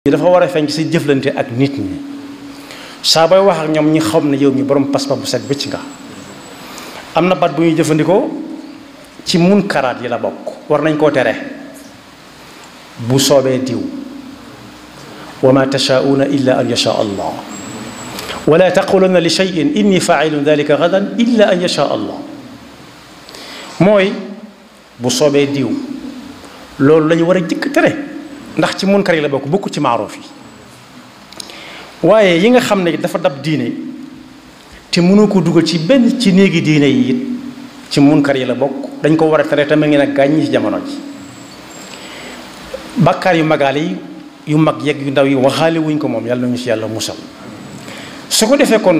dafa war a feeñ ci sa jëflante ak nit ñi saa booy wax ak ñoom ñi xam ne yow mi borom pas-pas bu set bëcc nga. am na baat bu ñuy jëfandikoo ci munkaraat yi la bokk war nañ koo tere bu soobee diw wa ma tashaa'uuna illa an yashaa allah wala taquluna li shay'in inni faa'ilun dhalika gadan illa an yashaa allah mooy bu soobee diw loolu la ñu war a jëkk tere ndax ci munkar yi la bokk bokku ci maaruuf yi waaye yi nga xam ne dafa dab diine te mënu ko dugal ci benn ci néegi diine yi it ci munkar yi la bokk dañ ko war a tere te ma ngi nag gàññi ci jamono ji bàkkaar yu magaale yi yu mag yeeg yu ndaw yi waxaale wuñ ko moom yàlla nañu ci yàlla musal su ko defee kon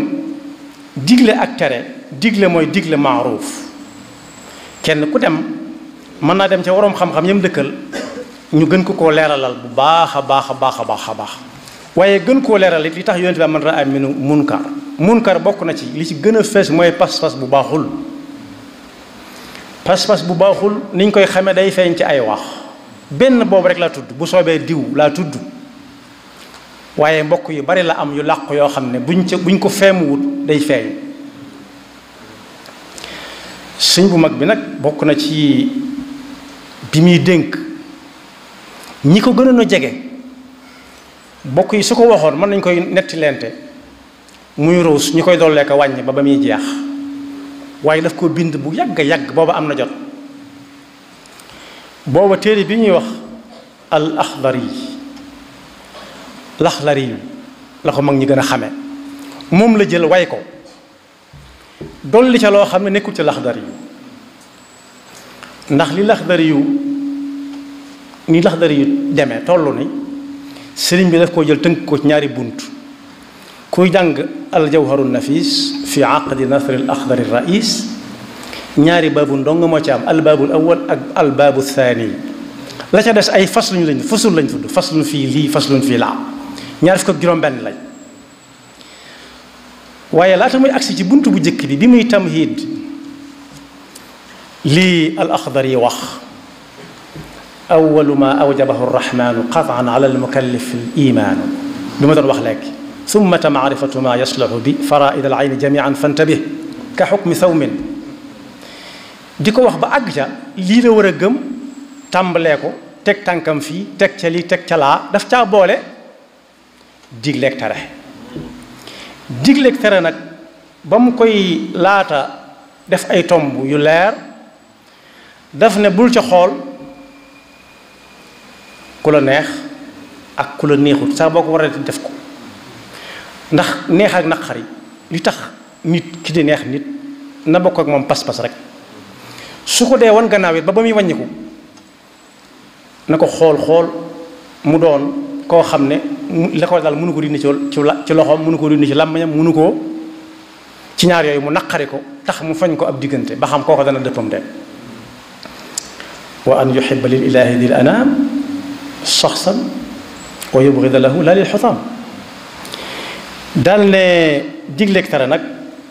digle ak tere digle mooy digle maaruuf kenn ku dem mën naa dem ca waroom xam-xam yam dëkkal ñu gën ko koo leeralal bu baax a baax a baax a baax a baax waaye gën koo leeral it li tax yonent bi man raa minu munkar bokk na ci li ci gën a fees mooy pas-pas bu baaxul pas-pas bu baaxul niñ koy xamee day feeñ ci ay wax benn boobu rek laa tudd bu soobee diw laa tudd waaye mbokk yu bari la am yu làqu yoo xam ne buñ ko feemuwut day feeñ sëñ bu mag bi nag bokk na ci bi muy dénk ñi ko gënoon a jege bokk yi su ko waxoon mën nañ koy netti lente muy ruus ñu koy dollee ko wàññi ba muy jeex waaye daf ko bind bu yàgg yàgg booba am na jot booba téere bi ñuy wax al laxdari la ko mag ñi gën a xame moom la jël way ko dolli ca loo xam ne nekkul ci laxdari ndax li laxdari yu demee tollu ni sëriñ bi daf koo jël tënk ko ci ñaari bunt kuy jàng aljawharu nafis fi aqdi nasri al axdari rais ñaari baabu ndong moo ci am albaabul awal ak albaabu thani la ca des ay fasul lañ tudd faslun fii lii faslun fii laa ñaar fukk ak juróom-benn lañ waaye laata muy agsi ci bunt bu njëkk bi muy tamhid lii al axdari wax awalu ma awjabahu arrahmanu qataan ala almukallif al imaanu bi ma doon wax léegi summa maarifatu ma yaslahu bi faraid al ayni jamian fantabih ka xukmi sawmin di ko wax ba àgg ca lii la war a gëm tàmbalee ko teg tànkam fii teg ca lii teg ca laa daf caa boole digleeg tere digleeg tere nag ba mu koy laata def ay tomb yu leer daf ne bul ca xool ku la neex ak ku la neexut saa boo ko war a def ko ndax neex ak naqari li tax nit ki di neex nit na bokk ak moom pas-pas rek su ko dee wan gannaaw it ba muy wàññiku na ko xool mu doon koo xam ne la ko daal mënu ko dindi ci loxoom mënu ko dindi ci làmmiñam mënu ko ci ñaar yooyu mu naqari ko tax mu fañ ko ab diggante ba xam kooko dana dëppam de wa an yuhibba lil ilahi dil anam shaxsan wa yubghida lahu la lil xutam dal ne digleeg tere nag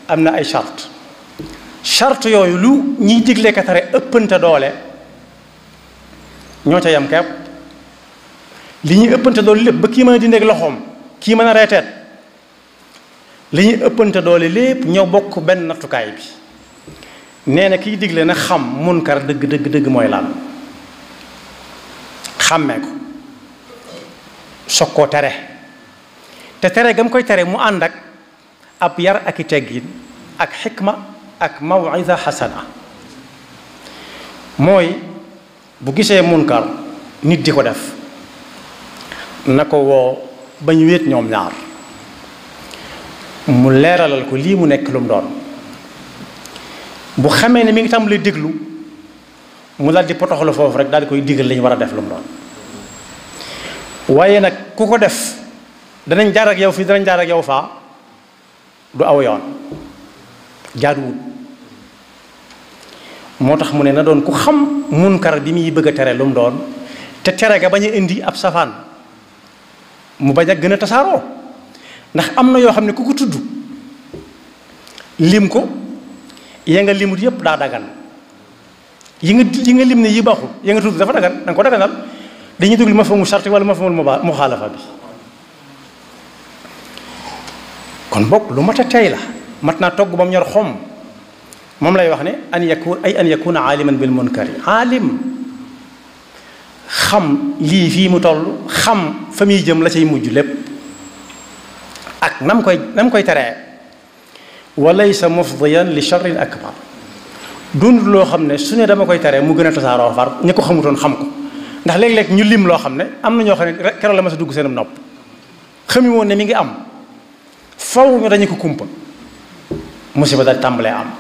am na ay charte yooyu lu ñiy digleeg tere ëppante doole ñoo ca yam kepp li ñuy ëppante doole lépp ba kii mën a dindeeg loxoom kii mën a reeteet li ñuy ëppante doole lépp ñoo bokk benn nattukaay bi nee na kiy digle na xam munkar dëgg mooy lan xàmmee ko soog koo tere te tere gam koy tere mu ànd ak ab yar ak i teggin ak xikma ak mawida xasana mooy bu gisee munkar nit di ko def na ko woo ba ñu wéet ñoom ñaar mu leeralal ko lii mu nekk lu mu doon bu xamee ne mi ngi tàmbalee déglu mu daal di potoxlu foofu rek daal di koy digal li ñu war a def lu mu doon waaye nag ku ko def danañ jaar ak yow fii danañ jaar ak yow faa du aw yoon jaaduwul moo tax mu ne na doon ku xam munkar bi muy bëgg a tere lu mu doon te tere ga bañ a indi ab safaan mu bañ a gën a tasaaroo ndax am na yoo xam ne ku ko tudd lim ko ya nga limut yépp daa dagan yi nga lim ne yi baaxul ya nga tudd dafa dagan danga ko daganal dañuy déglu mafhumul sharti wala mafhumul muxaalafa bi kon bokk lu mat a tey la mat naa togg ba mu ñor xom moom lay wax ne an yakuna aaliman bil munkari aalim xam lii fii mu toll xam fa muy jëm la cay mujj lépp ak nam koy teree wa laysa mufdiyan li sharrin akbar dund loo xam ne su ne dama koy teree mu gën a tasaaroo far ñi ko xamutoon xam ko ndax léeg-léeg ñu lim loo xam ne am na ñoo xam ne keroog la ma sa dugg seenam nopp xami woon ne mi ngi am faw ñu dañu ko kumpa musiba daal tàmbalee am